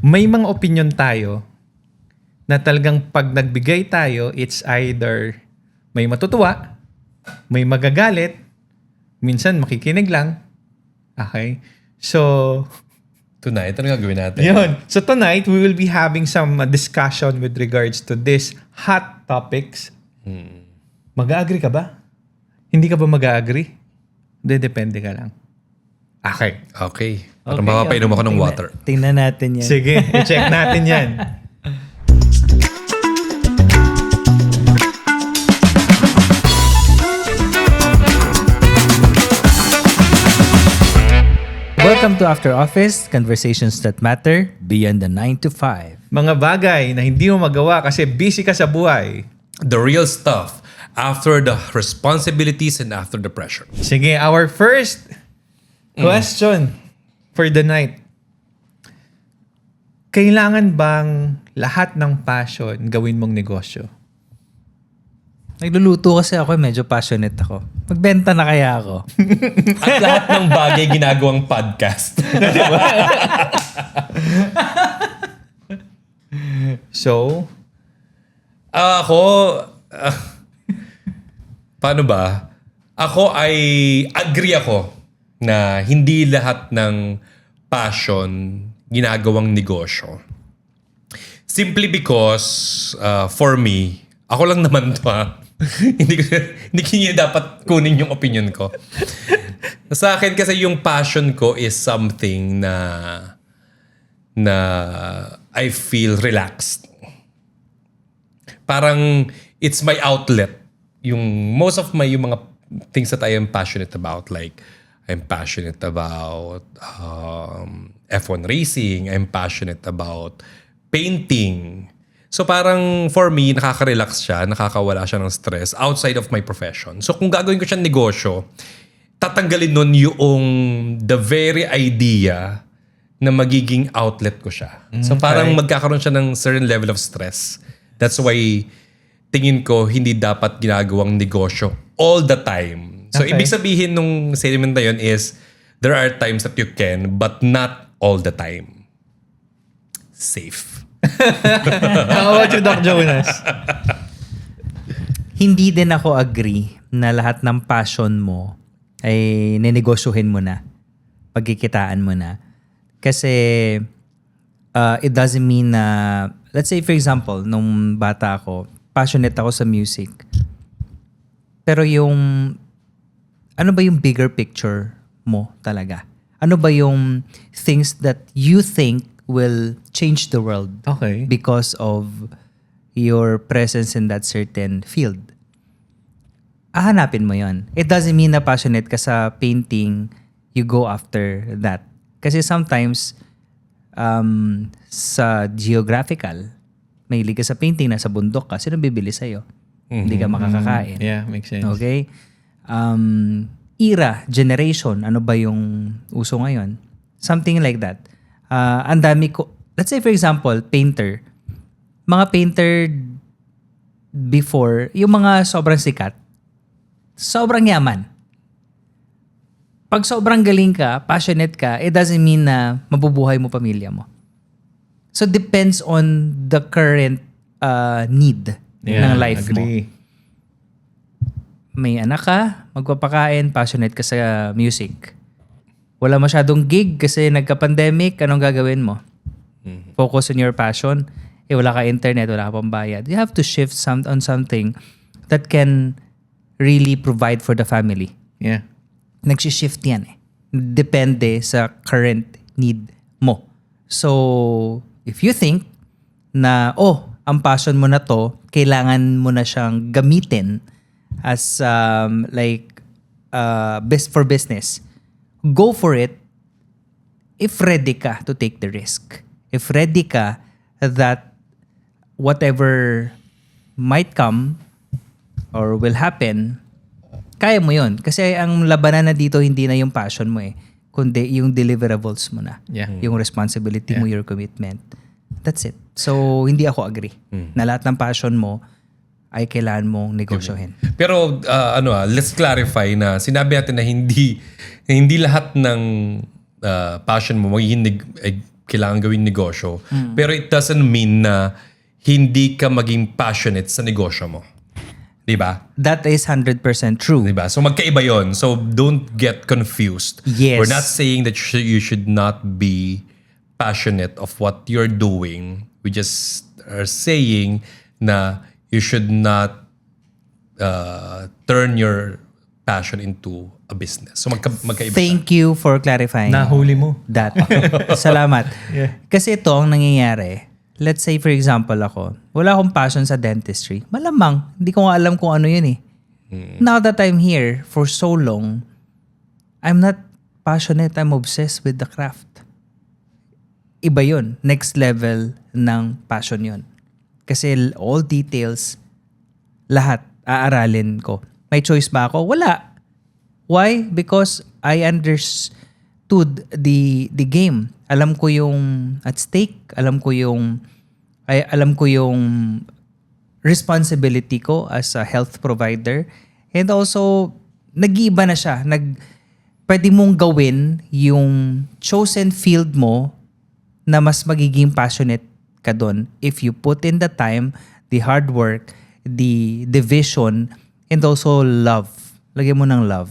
may mga opinion tayo na talagang pag nagbigay tayo, it's either may matutuwa, may magagalit, minsan makikinig lang. Okay? So, Tonight, ano gagawin natin? yun. So tonight, we will be having some discussion with regards to this hot topics. Mag-agree ka ba? Hindi ka ba mag-agree? Depende ka lang. Okay. Okay. Para makapainom ako ng water. Tingnan natin yan. Sige, i-check natin yan. Welcome to After Office, conversations that matter beyond the 9 to 5. Mga bagay na hindi mo magawa kasi busy ka sa buhay. The real stuff after the responsibilities and after the pressure. Sige, our first question for the night. Kailangan bang lahat ng passion gawin mong negosyo? Nagluluto kasi ako, medyo passionate ako. Magbenta na kaya ako. At lahat ng bagay ginagawang podcast. So, Ako, paano ba? Ako ay agree ako na hindi lahat ng passion ginagawang negosyo. Simply because, for me, ako lang naman to hindi niya dapat kunin yung opinion ko. Sa akin kasi yung passion ko is something na I feel relaxed. Parang it's my outlet. Yung most of yung mga things that I am passionate about, like I'm passionate about F1 racing, I'm passionate about painting. So parang for me, nakaka-relax siya, nakakawala siya ng stress outside of my profession. So kung gagawin ko siyang negosyo, tatanggalin nun yung the very idea na magiging outlet ko siya. So parang magkakaroon siya ng certain level of stress. That's why tingin ko hindi dapat ginagawang negosyo all the time. So ibig sabihin nung statement na yun is there are times that you can but not all the time. Safe. how about you, Doc Jonas? Hindi din ako agree na lahat ng passion mo ay nenegosyohin mo na. Pagkikitaan mo na. Kasi it doesn't mean na, let's say for example, nung bata ako, passionate ako sa music. Pero ano ba yung bigger picture mo talaga? Ano ba yung things that you think will change the world Okay. because of your presence in that certain field? Hahanapin mo yon. It doesn't mean na passionate ka sa painting, you go after that. Kasi sometimes, sa geographical, mahilig ka sa painting, nasa bundok ka, sino bibili sa'yo? Hindi ka makakakain. Yeah, makes sense. Okay? Era, generation, ano ba yung uso ngayon? Something like that. Ang dami ko, let's say for example, painter. Mga painter before, yung mga sobrang sikat, sobrang yaman. Pag sobrang galing ka, passionate ka, it doesn't mean na mabubuhay mo pamilya mo. So depends on the current need ng life agree. mo. May anak ka, magpapakain, passionate ka sa music. Wala masyadong gig kasi nagka-pandemic, anong gagawin mo? Focus on your passion. Wala ka internet, wala ka pambayad. You have to shift on something that can really provide for the family. Yeah. Nagsishift yan eh. Depende sa current need mo. So, if you think na, ang passion mo na to, kailangan mo na siyang gamitin as for business, go for it if ready ka to take the risk. If ready ka that whatever might come or will happen, kaya mo yun. Kasi ang labanan na dito hindi na yung passion mo kundi yung deliverables mo na. Yeah. Yung responsibility mo, your commitment. That's it. So, hindi ako agree na lahat ng passion mo ay kailangan mong negosyohin. Pero let's clarify na sinabi natin na hindi lahat ng passion mo magiging kailangan gawing negosyo. Pero it doesn't mean na hindi ka maging passionate sa negosyo mo. Diba? That is 100% true. Diba? So magkaiba yon. So don't get confused. Yes. We're not saying that you should not be passionate of what you're doing. We just are saying na you should not turn your passion into a business. So magkaiba. Thank you for clarifying Nahuli mo. that. Salamat. Yeah. Kasi ito ang nangyayari. Let's say for example ako, wala akong passion sa dentistry. Malamang, hindi ko nga alam kung ano yun eh. Now that I'm here for so long, I'm not passionate, I'm obsessed with the craft. Iba yun. Next level ng passion yun. Kasi all details, lahat, aaralin ko. May choice ba ako? Wala. Why? Because I understood the game. Alam ko yung at stake, alam ko yung responsibility ko as a health provider, and also nag-iiba na siya. Pwede mong gawin yung chosen field mo na mas magiging passionate ka doon if you put in the time, the hard work, the vision, and also love. Lagyan mo ng love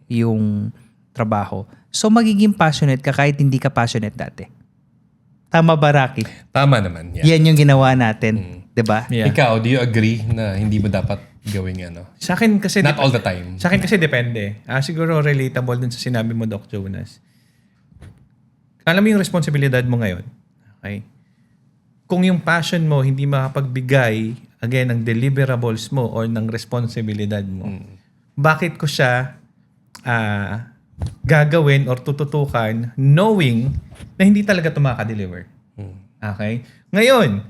yung trabaho. So magiging passionate ka kahit hindi ka passionate dati. Tama ba, Rocky? Tama naman. Yeah. Yan yung ginawa natin. 'Di ba? Yeah. Ikaw, do you agree na hindi mo dapat gawing ano? Sa akin kasi Not all the time. Sa akin kasi depende. Siguro relatable dun sa sinabi mo, Doc Jonas. Alam mo yung responsibilidad mo ngayon. Okay? Kung yung passion mo hindi makapagbigay again ng deliverables mo or ng responsibilidad mo, bakit ko siya gagawin or tututukan knowing na hindi talaga ito makaka-deliver? Okay? Ngayon,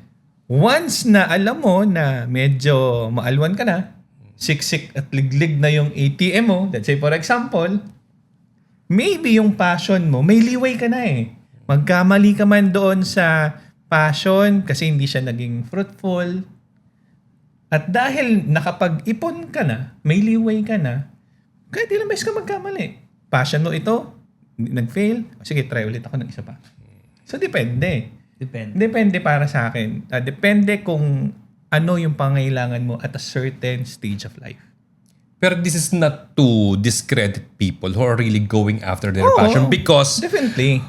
once na alam mo na medyo maalwan ka na, siksik at liglig na yung ATM mo, let's say for example, maybe yung passion mo, may liway ka na eh. Magkamali ka man doon sa passion kasi hindi siya naging fruitful. At dahil nakapag-ipon ka na, may liway ka na, kahit ilang beses ka magkamali. Passion mo ito, nag-fail, sige, try ulit ako ng isa pa. So, depende. Depende para sa akin. Depende kung ano yung pangailangan mo at a certain stage of life. Pero this is not to discredit people who are really going after their passion because Definitely.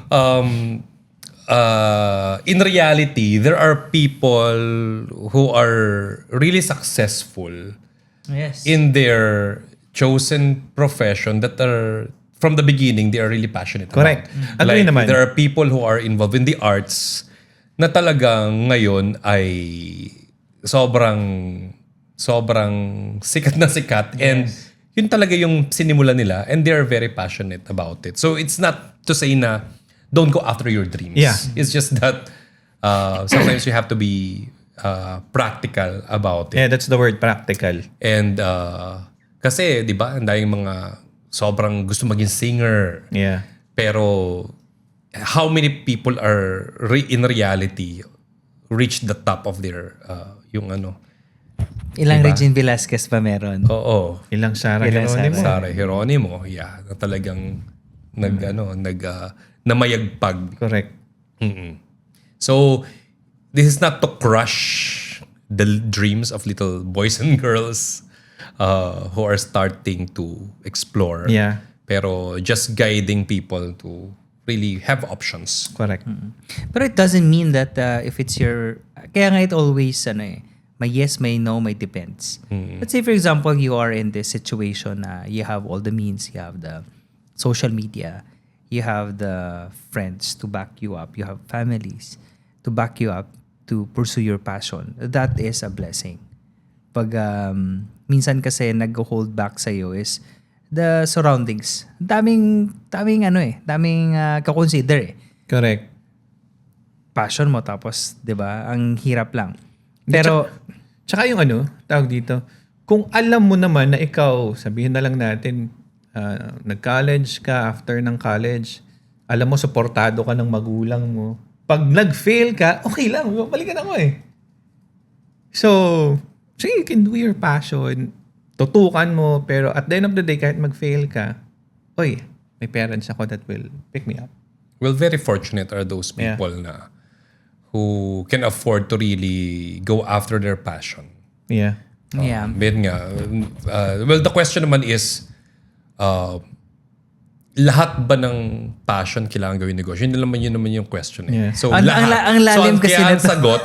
in reality, there are people who are really successful Yes. in their chosen profession that are from the beginning they are really passionate Correct. about. Agree Like, naman. there are people who are involved in the arts na talagang ngayon ay sobrang sikat na sikat and yun talaga yung sinimula nila and they are very passionate about it. So it's not to say na don't go after your dreams. Yeah. It's just that sometimes you have to be practical about it. Yeah, that's the word, practical. And kasi 'di ba, ang daming mga sobrang gusto maging singer. Yeah. Pero how many people are in reality reach the top of their yung ano? Ilang Diba? Regine Velasquez pa meron? Oo. Ilang Sarah Ilang Geronimo. Sarah Geronimo, yeah, na talagang namayagpag. Correct. Mm-mm. So this is not to crush the dreams of little boys and girls who are starting to explore. Yeah. Pero just guiding people to really have options. Correct. Pero it doesn't mean that if it's your... Kaya nga it always, may yes, may no, may depends. Let's say for example, you are in this situation na you have all the means, you have the social media, you have the friends to back you up, you have families to back you up to pursue your passion. That is a blessing. Pag minsan kasi nag-hold back sa'yo is the surroundings. Daming kakonsider eh. Correct. Passion mo tapos 'di ba ang hirap lang pero Tsaka yung tawag dito, kung alam mo naman na ikaw, sabihin na lang natin, nag-college ka, after ng college, alam mo, suportado ka ng magulang mo. Pag nag-fail ka, okay lang, balikan ako eh. So, you can do your passion, tutukan mo, pero at the end of the day, kahit mag-fail ka, may parents ako that will pick me up. Well, very fortunate are those people na who can afford to really go after their passion. Yeah. Yeah. Yun nga. Well, the question naman is, lahat ba ng passion kailangan gawin negosyo? Yun naman yung question. Yeah. So, Ang lalim kasi kaya ang nito. sagot,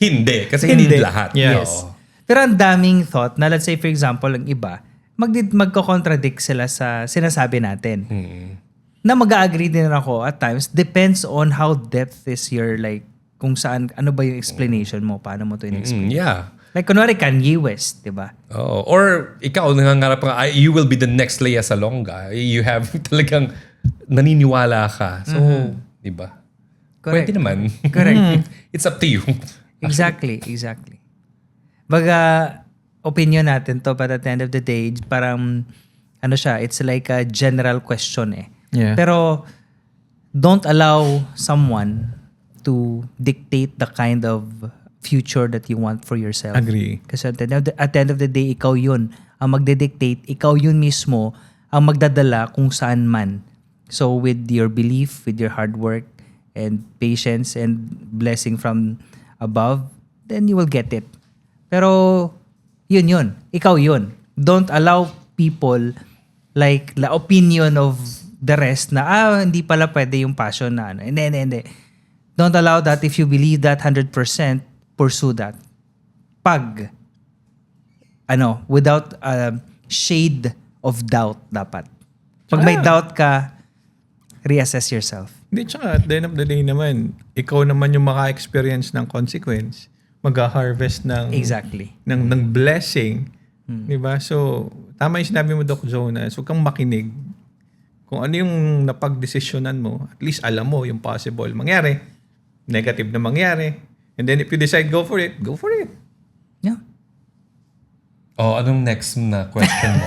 hindi. Kasi hindi lahat. Yeah. Yes. Oo. Pero ang daming thought na let's say for example, ang iba, magko-contradict sila sa sinasabi natin. Na mag-agree din ako at times. Depends on how depth is your like, kung saan, ano ba yung explanation mo, paano mo to in-explain. Yeah. Like kunwari Kanye West, di ba? Oh, or ikaw nangangarap ka, you will be the next Lea Salonga. You have talagang naniniwala ka. So, di ba? Correct. Pwede naman. Correct. It's up to you. Exactly. Baga, opinion natin to, but at the end of the day, parang, ano siya, it's like a general question eh. Yeah. Pero, don't allow someone to dictate the kind of future that you want for yourself. Agree. Kasi at the end of the day, ikaw yun ang magde-dictate, ikaw yun mismo ang magdadala kung saan man. So with your belief, with your hard work, and patience, and blessing from above, then you will get it. Pero, yun. Ikaw yun. Don't allow people like the opinion of the rest na, hindi pala pwede yung passion na ano. Hindi. Don't allow that. If you believe that 100%, pursue that. Without shade of doubt dapat. Pag may doubt ka, reassess yourself. Hindi, tsaka at the end of the day naman, ikaw naman yung maka-experience ng consequence. Mag-harvest ng Exactly. ng blessing. Diba? So, tama yung sinabi mo, Doc Jonas. Huwag kang makinig. Kung ano yung napag-desisyonan mo, at least alam mo yung possible mangyari. Negative na mangyari. And then if you decide go for it, go for it. Yeah. Oh, anong next na question mo?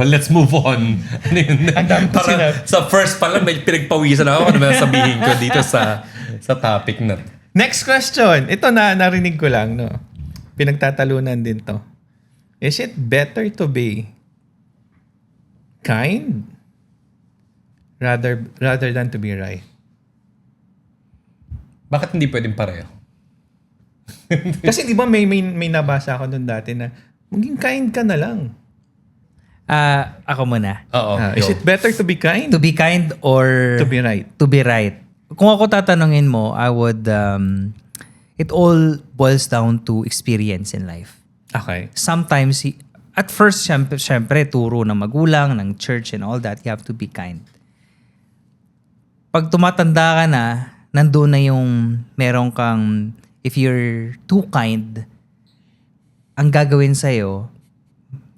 Let's move on. Ano yun? Para sa first pa lang, may pinagpawisan ako ano ba sabihin ko dito sa topic na. Next question. Ito na narinig ko lang, no. Pinagtatalunan din to. Is it better to be kind rather than to be right? Bakit hindi pwedeng pareho? Kasi di ba may nabasa ako noon dati na maging kind ka na lang. Ako muna. Oo. Is it better to be kind? To be kind or To be right? to be right? Kung ako tatanungin mo, I would, it all boils down to experience in life. Okay. Sometimes, at first, syempre, turo ng magulang, ng church and all that, you have to be kind. Pag tumatanda ka na, nandun na yung meron kang, if you're too kind, ang gagawin sa'yo,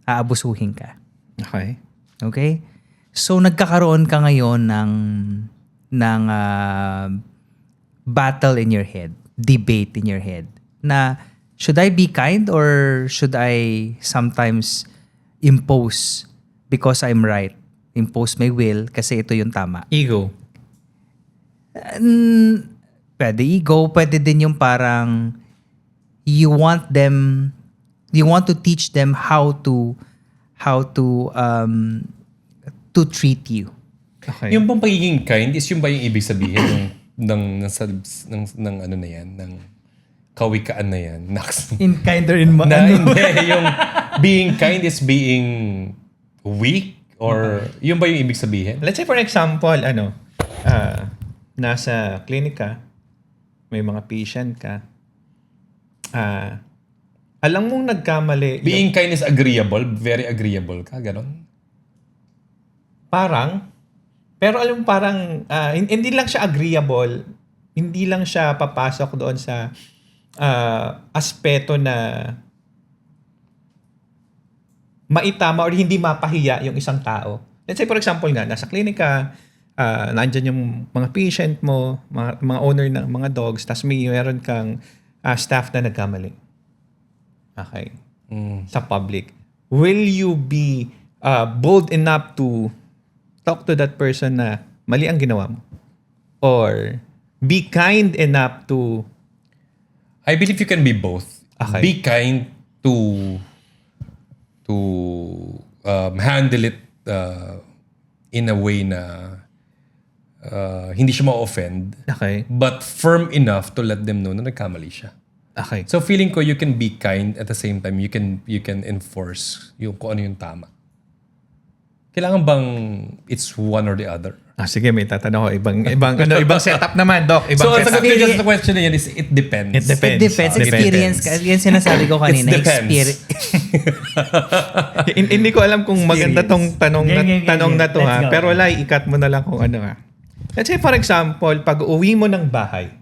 aabusuhin ka. Okay. Okay? So, nagkakaroon ka ngayon ng battle in your head, debate in your head, na should I be kind or should I sometimes impose because I'm right? Impose my will kasi ito yung tama. Ego. Pwede ego, pwede din yung parang you want to teach them how to treat you. Okay. Yung bang pagiging kind is yung ba yung ibig sabihin ng ano na yan, ng kawikaan na yan. In kind or in Hindi, yung being kind is being weak or yung ba yung ibig sabihin? Let's say for example, nasa clinic ka, may mga patient ka, alam mong nagkamali. Being kind is agreeable, very agreeable ka, ganon? Parang, pero alam mo parang, hindi lang siya agreeable, hindi lang siya papasok doon sa aspeto na maitama or hindi mapahiya yung isang tao. Let's say for example nga, nasa clinic ka, nandyan yung mga patient mo, mga owner ng mga dogs, tapos meron kang staff na nagkamali. Okay. Sa public. Will you be bold enough to talk to that person na mali ang ginawa mo? Or be kind enough to... I believe you can be both. Okay. Be kind to handle it in a way na hindi siya ma-offend, Okay. but firm enough to let them know na nagkamali siya. Okay. So feeling ko you can be kind at the same time you can enforce yung kung ano yung tama. Kailangan bang it's one or the other? Sige, may tatanong ko. Ibang setup naman, Doc. Ibang So ang setup. sagot ko dyan sa question na yan is it depends. It depends. It depends. It Experience. depends. Yan sinasabi ko kanina. It depends. Experience. Hindi ko alam kung maganda tong tanong na to Let's ha. go. Pero wala, ikat mo na lang kung ano ha. Let's say for example, pag uwi mo ng bahay,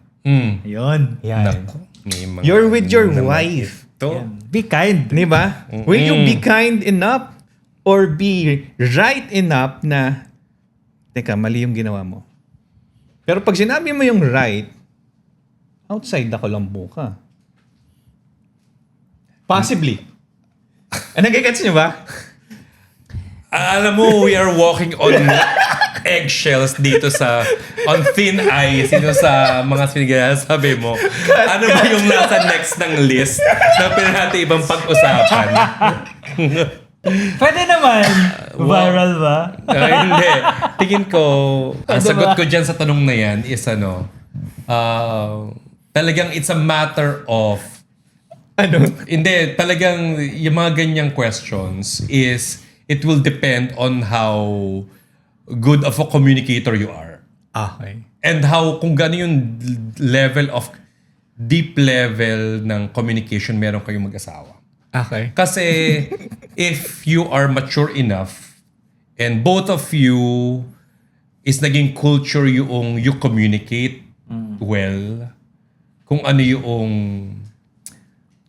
Yun. Nako, may mga you're with your naman wife. ito. Be kind. Di ba? Will you be kind enough or be right enough na, teka, mali yung ginawa mo. Pero pag sinabi mo yung right, outside ako lang buka. Possibly. Nagigets niyo ba? Alam mo, we are walking on eggshells dito on thin ice dito sa mga sinasabi mo. Ano ba yung nasa next ng list na pwede natin ibang pag-usapan? Pwede naman. Viral ba? Hindi. Tingin ko, ang sagot ko dyan sa tanong na yan is talagang it's a matter of hindi, talagang yung mga ganyang questions is it will depend on how good of a communicator you are. Okay. And kung gano'n yung deep level ng communication meron kayong mag-asawa. Okay. Kasi if you are mature enough and both of you is naging culture yung you communicate well, kung ano yung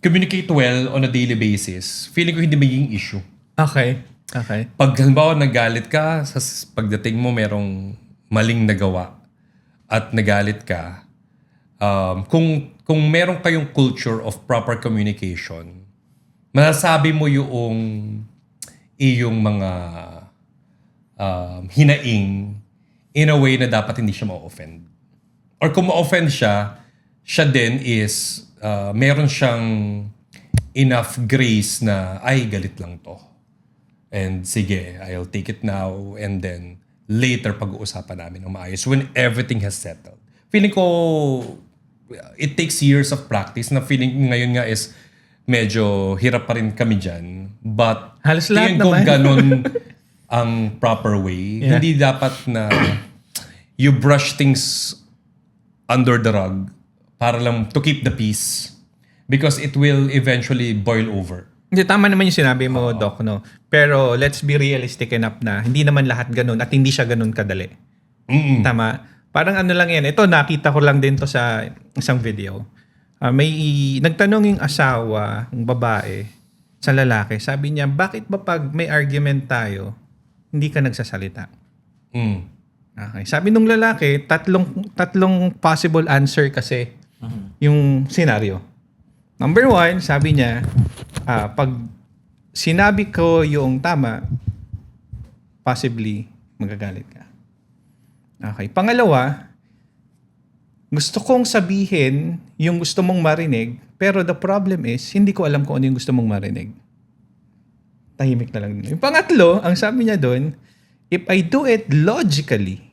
communicate well on a daily basis, feeling ko hindi magiging issue. Okay. Okay. Pag halimbawa nagalit ka, sa pagdating mo merong maling nagawa at nagalit ka, kung meron kayong culture of proper communication, masasabi mo yung mga hinaing in a way na dapat hindi siya ma-offend. Or kung ma-offend siya din is meron siyang enough grace na ay galit lang to. And sige, I'll take it now and then later pag-uusapan namin ng maayos when everything has settled. Feeling ko it takes years of practice na feeling ngayon nga is medyo hirap pa rin kami dyan. But Halos lahat tingin ko naman. ganun ang proper way. Yeah. Hindi dapat na you brush things under the rug para lang to keep the peace because it will eventually boil over. Hindi, tama naman yung sinabi mo, Doc, no? Pero let's be realistic enough na hindi naman lahat ganun at hindi siya ganun kadali. Tama? Parang ano lang yan. Ito, nakita ko lang din to sa isang video. May nagtanong yung asawa, yung babae, sa lalaki. Sabi niya, bakit ba pag may argument tayo, hindi ka nagsasalita? Okay. Sabi nung lalaki, tatlong possible answer kasi yung scenario. Number one, sabi niya, pag sinabi ko yung tama, possibly magagalit ka. Okay. Pangalawa, gusto kong sabihin yung gusto mong marinig, pero the problem is, hindi ko alam kung ano yung gusto mong marinig. Tahimik na lang. Yung pangatlo, ang sabi niya doon, if I do it logically,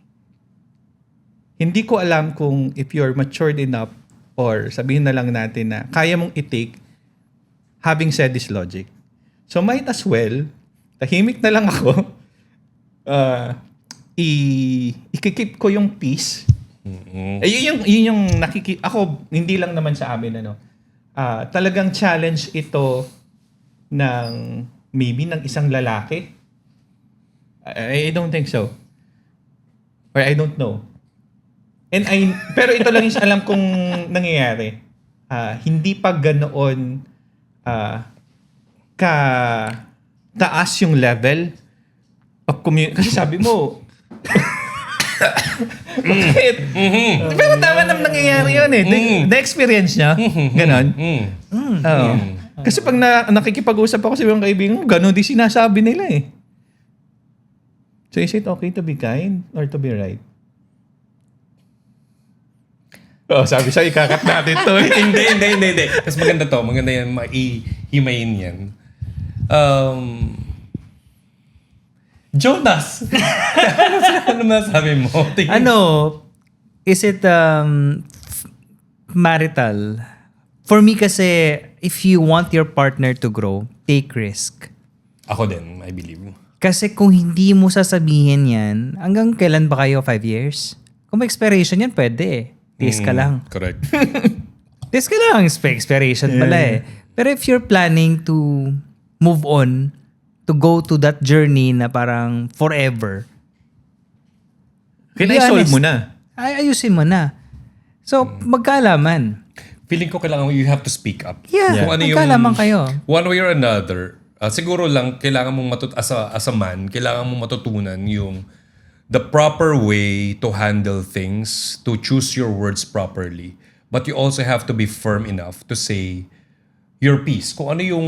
hindi ko alam kung if you're matured enough or sabihin na lang natin na kaya mong i-take having said this logic. So might as well, tahimik na lang ako, i-keep ko yung peace. Yun yung ako, hindi lang naman sa amin, talagang challenge ito ng maybe ng isang lalaki. I don't think so. Or I don't know. Pero ito lang yung alam kong nangyayari. Hindi pa ganoon taas yung level of community. Kasi sabi mo, bakit? Pero tama naman nangyayari yun eh. Na-experience niya. Ganon. Oo. Kasi pag nakikipag-usap ako sa ibang kaibigan, ganon din sinasabi nila eh. So is it okay to be kind or to be right? Oh, sabi siya, ikakat natin to. Hindi. Mas maganda to. Maganda yan. Maihimayin yan. Jonas! ano masasabi mo? Ano, is it marital? For me kasi, if you want your partner to grow, take risk. Ako din, I believe. Kasi kung hindi mo sasabihin yan, hanggang kailan ba kayo? 5 years? Kung may expiration yan, pwede eh. Tiis ka lang. Correct. Tiis ka lang. Expiration pala eh. Pero if you're planning to move on, to go to that journey na parang forever, Kina-solve mo na. ay ayusin mo na. So, magkaalaman. Feeling ko kailangan you have to speak up. Yeah, Kung ano yung magkaalaman kayo. one way or another, siguro lang kailangan mong as a man, kailangan mong matutunan yung the proper way to handle things, to choose your words properly. But you also have to be firm enough to say your piece. Kung ano yung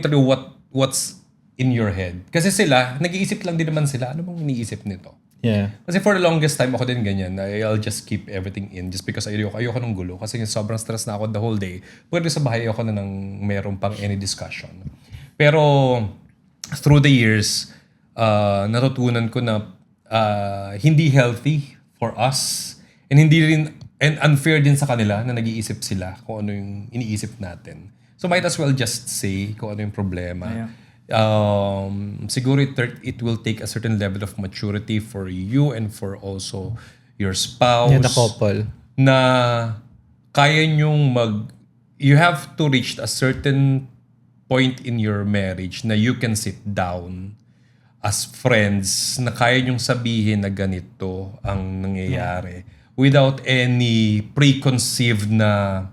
talaga what's in your head. Kasi sila, nag-iisip lang din naman sila. Ano bang iniisip nito? Yeah. Kasi for the longest time, ako din ganyan. I'll just keep everything in just because ayoko ng gulo. Kasi sobrang stress na ako the whole day. Pwede sa bahay ako na ng meron pang any discussion. Pero through the years, natutunan ko na hindi healthy for us and unfair din sa kanila na nag-iisip sila kung ano yung iniisip natin. So might as well just say kung ano yung problema. Yeah. Siguro it will take a certain level of maturity for you and for also your spouse. Yeah, the couple. Na kaya nyong you have to reach a certain point in your marriage na you can sit down as friends na kaya nyong sabihin na ganito ang nangyayari without any preconceived na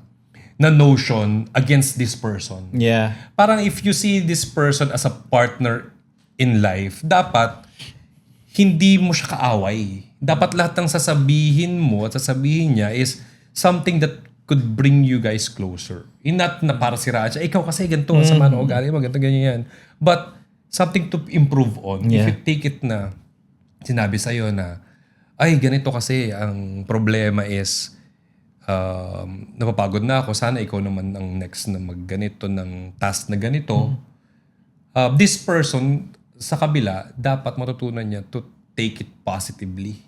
notion against this person. Yeah. Parang if you see this person as a partner in life, dapat hindi mo siya kaaway. Dapat lahat ng sasabihin mo at sasabihin niya is something that could bring you guys closer. Not na para siraan siya, ikaw kasi ganito, sama na ugali mo, ganito, ganyan. But something to improve on. Yeah. If you take it na sinabi sa'yo na, ay, ganito kasi, ang problema is, napapagod na ako. Sana ikaw naman ang next na magganito ng task na ganito. This person sa kabila, dapat matutunan niya to take it positively.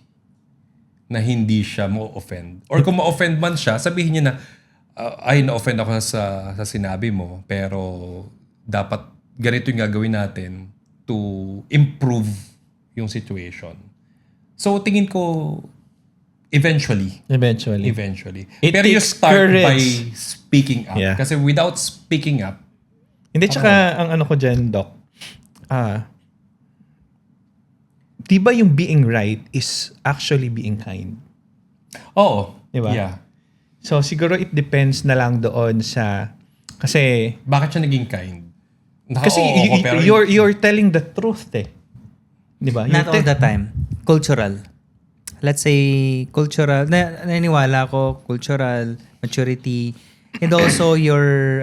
Na hindi siya ma-offend. Or kung ma-offend man siya, sabihin niya na, ay, na-offend ako sa sinabi mo, pero dapat ganito yung gagawin natin to improve yung situation. So, tingin ko, Eventually. It Pero you takes start courage. by speaking up. Yeah. Kasi without speaking up, Hindi, tsaka ang ano ko dyan, Doc, di ba yung being right is actually being kind? oo. Diba? Yeah. So, siguro it depends na lang doon sa, kasi, Bakit siya naging kind? kasi Oo, ako, pero you're telling the truth eh. Di ba? Not all the time. Cultural. Let's say, cultural. Naniniwala ko, cultural, maturity, and also your,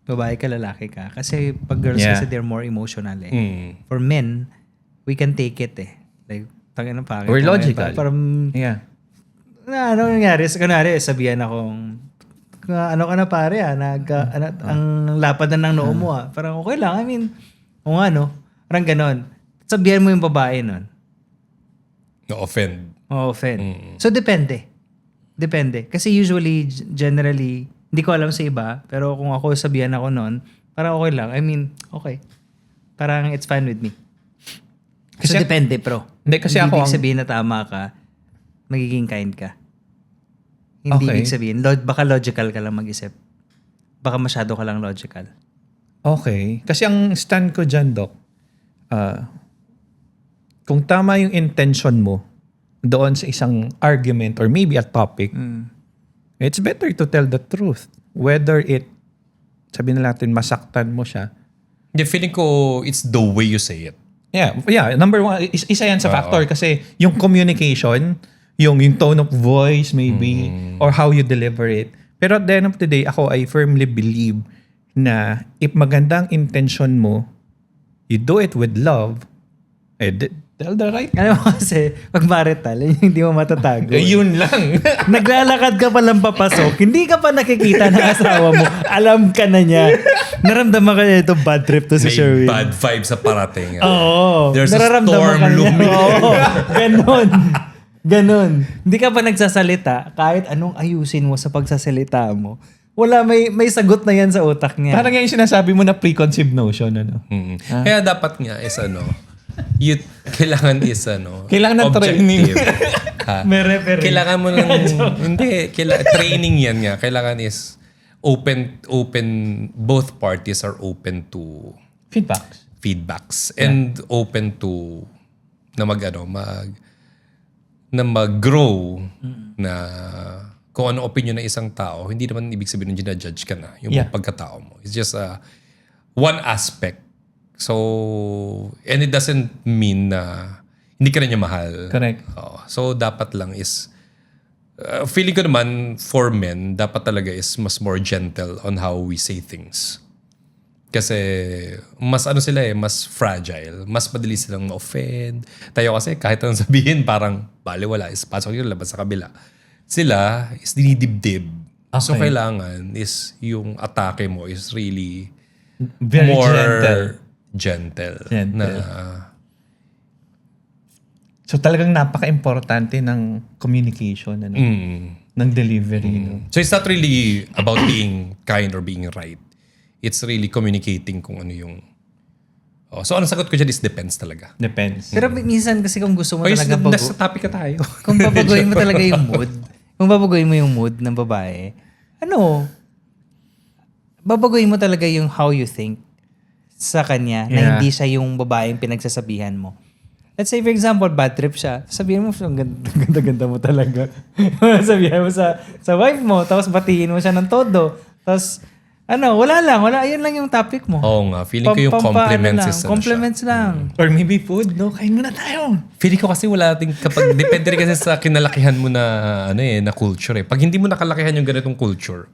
babae ka, lalaki ka. Kasi pag girls Yeah. kasi they're more emotional eh. Mm. For men, we can take it eh. Like, tangin ng pangit. We're logical. Parang, Yeah. ano nangyari? Kunwari, sabihan akong, ano ka na pare ang lapad na ng noo mo Parang okay lang. I mean, parang ganon. Sabihan mo yung babae nun. Na-offend. Offend. So, depende. Kasi usually, generally, hindi ko alam sa iba, pero kung ako sabihan ako noon, parang okay lang. I mean, okay. Parang it's fine with me. Kasi depende, bro. Hindi, kasi hindi ako ibig sabihin na tama ka, magiging kind ka. Hindi Okay. ibig sabihin. Baka logical ka lang mag-isip. Baka masyado ka lang logical. Okay. Kasi ang stand ko dyan, Doc, kung tama yung intention mo doon sa isang argument or maybe a topic, it's better to tell the truth. Whether sabihin na natin, masaktan mo siya. Hindi, feeling ko it's the way you say it. Yeah. Number one, isa yan sa factor kasi yung communication, yung tone of voice maybe, or how you deliver it. Pero at the end of the day, ako, I firmly believe na if magandang intention mo, you do it with love, Tell the right. Alam mo kasi, pag marital, hindi mo matatago. Yun lang. Naglalakad ka pa lang papasok, hindi ka pa nakikita ng asawa mo. Alam ka na niya. Naramdaman ka niya ito, bad trip to si May Sherwin. bad vibes sa parating. Oo. There's a Nararamdaman storm ka niya. looming. Oo. Ganon. Hindi ka pa nagsasalita kahit anong ayusin mo sa pagsasalita mo. Wala, may sagot na yan sa utak niya. Parang yung sinasabi mo na preconceived notion, ano? Kaya dapat nga is kailangan is Kailangan ng training. Ha? May referee. Kailangan mo ng training yan nga. Kailangan is open, both parties are open to feedbacks and open to na mag-grow na kung ano opinion ng isang tao, hindi naman ibig sabihin na ginajudge ka na yung pagkatao mo. It's just one aspect. So, and it doesn't mean na hindi ka na niya mahal. Correct. So, dapat lang is, feeling ko naman for men, dapat talaga is mas more gentle on how we say things. Kasi mas mas fragile. Mas madali silang ma-offend. Tayo kasi kahit anong sabihin, parang baliwala, is pasok yun, labas sa kabila. Sila is dinidibdib. So, kailangan is yung atake mo is really Very more gentle. Na, So talagang napaka-importante ng communication, ano? Ng delivery. No? So it's not really about being kind or being right. It's really communicating kung ano yung... so ang sagot ko dyan is depends talaga. Depends. Pero minsan kasi kung gusto mo talaga Nasa topic ka tayo. kung babaguhin mo talaga yung mood, kung babaguhin mo yung mood ng babae, babaguhin mo talaga yung how you think sa kanya na hindi siya yung babaeng pinagsasabihan mo. Let's say for example, bad trip siya. Sabihin mo, ang ganda-ganda mo talaga. Sabihin mo sa wife mo, tapos batiin mo siya ng todo. Tapos, wala, yun lang yung topic mo. Oo nga, feeling ko yung compliments is compliments lang. Or maybe food, no? Kain muna tayo. Feeling ko kasi wala ating depende rin kasi sa kinalakihan mo na na culture eh. Pag hindi mo nakalakihan yung ganitong culture,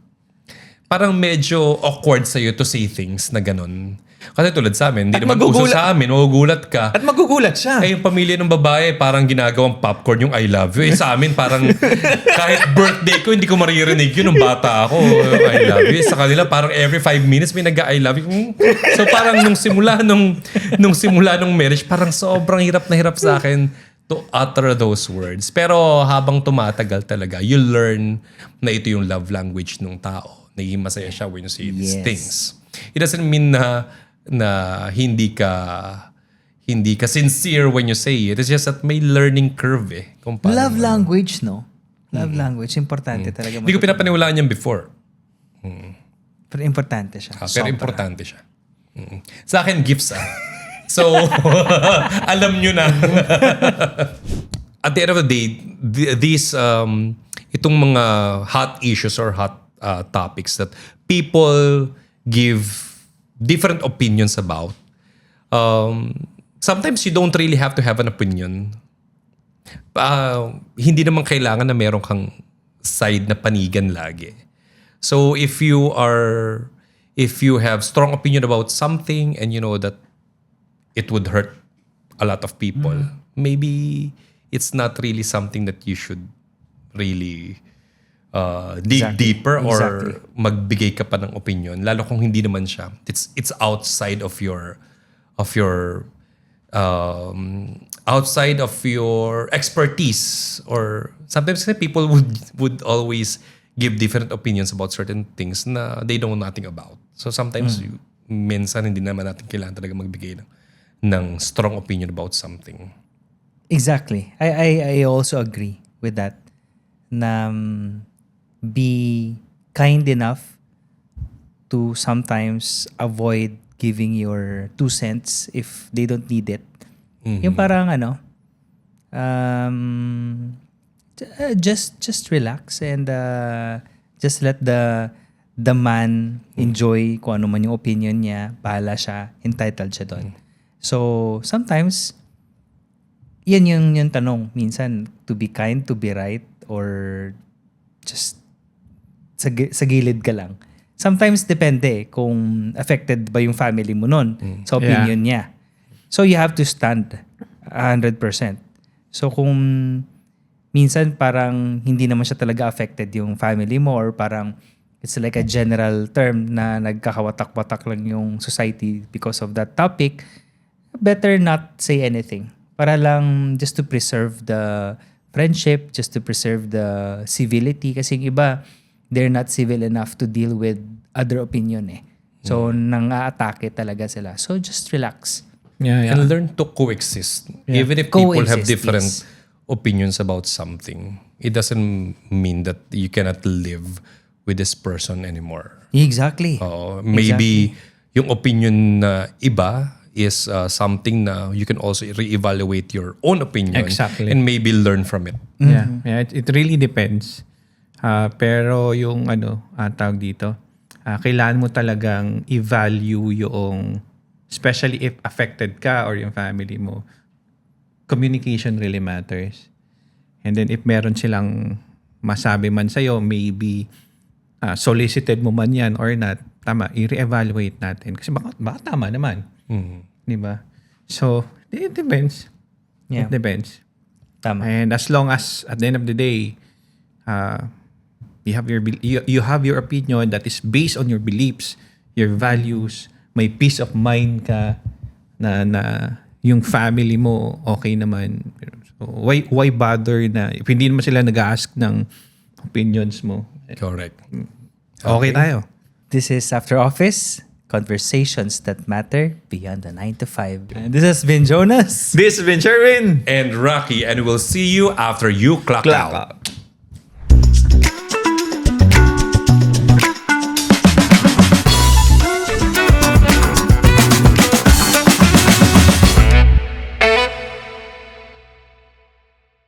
parang medyo awkward sa'yo to say things na ganun. Kasi tulad sa amin, hindi naman uso sa amin, magugulat ka. At magugulat siya. Yung pamilya ng babae, parang ginagawang popcorn yung I love you. Sa amin, parang kahit birthday ko, hindi ko maririnig yun nung bata ako. I love you. Sa kanila, parang every 5 minutes may nag-I love you. So parang nung simula nung marriage, parang sobrang hirap na hirap sa akin to utter those words. Pero habang tumatagal talaga, you learn na ito yung love language ng tao. Naging masaya siya when you say these things. It doesn't mean na hindi ka sincere when you say it. It's just that may learning curve eh. Love language, no? Love language. Importante talaga. Hindi ko pinapaniwalaan yan before. Pero importante siya. Pero importante siya. Sa akin, gifts So, alam nyo na. At the end of the day, these, itong mga hot issues or hot topics that people give different opinions about. Sometimes you don't really have to have an opinion. Hindi naman kailangan na meron kang side na panigan lagi. So if you have strong opinion about something and you know that it would hurt a lot of people, maybe it's not really something that you should really dig deeper or magbigay ka pa ng opinion, lalo kung hindi naman siya, it's outside of your expertise. Or sometimes people would always give different opinions about certain things na they know nothing about. So sometimes minsan hindi naman natin kailangan talaga magbigay ng strong opinion about something. Exactly. I also agree with that. Na be kind enough to sometimes avoid giving your 2 cents if they don't need it. Yung parang just relax and just let the man enjoy kung ano man yung opinion niya. Bahala siya. Entitled siya doon. So, sometimes, yan yung tanong. Minsan, to be kind, to be right, or just sa gilid ka lang. Sometimes depende kung affected ba yung family mo nun sa opinion niya. So you have to stand 100%. So kung minsan parang hindi naman siya talaga affected yung family mo or parang it's like a general term na nagkakawatak-watak lang yung society because of that topic, better not say anything. Para lang just to preserve the friendship, just to preserve the civility. Kasi yung iba, they're not civil enough to deal with other opinion eh. So, nang-aatake talaga sila. So, just relax. Yeah, And learn to coexist. Yeah. Even if people have Coexist, different yes. opinions about something, it doesn't mean that you cannot live with this person anymore. Exactly. Maybe yung opinion na iba is something na you can also reevaluate your own opinion Exactly. and maybe learn from it. Yeah, it really depends. Pero yung tawag dito, kailangan mo talagang i-value yung, especially if affected ka or yung family mo, communication really matters. And then if meron silang masabi man sa'yo, maybe solicited mo man yan or not, tama, i-reevaluate natin. Kasi baka tama naman. Di ba? So, it depends. Yeah. It depends. Tama. And as long as at the end of the day, you have your opinion that is based on your beliefs, your values, may peace of mind ka na yung family mo okay naman. So why bother na if hindi naman sila nag-ask ng opinions mo? Correct. Okay tayo. This is After Office, conversations that matter beyond the 9 to 5. And this has been Jonas. This has been Sherwin. And Rocky, and we'll see you after you clock out. Clock out.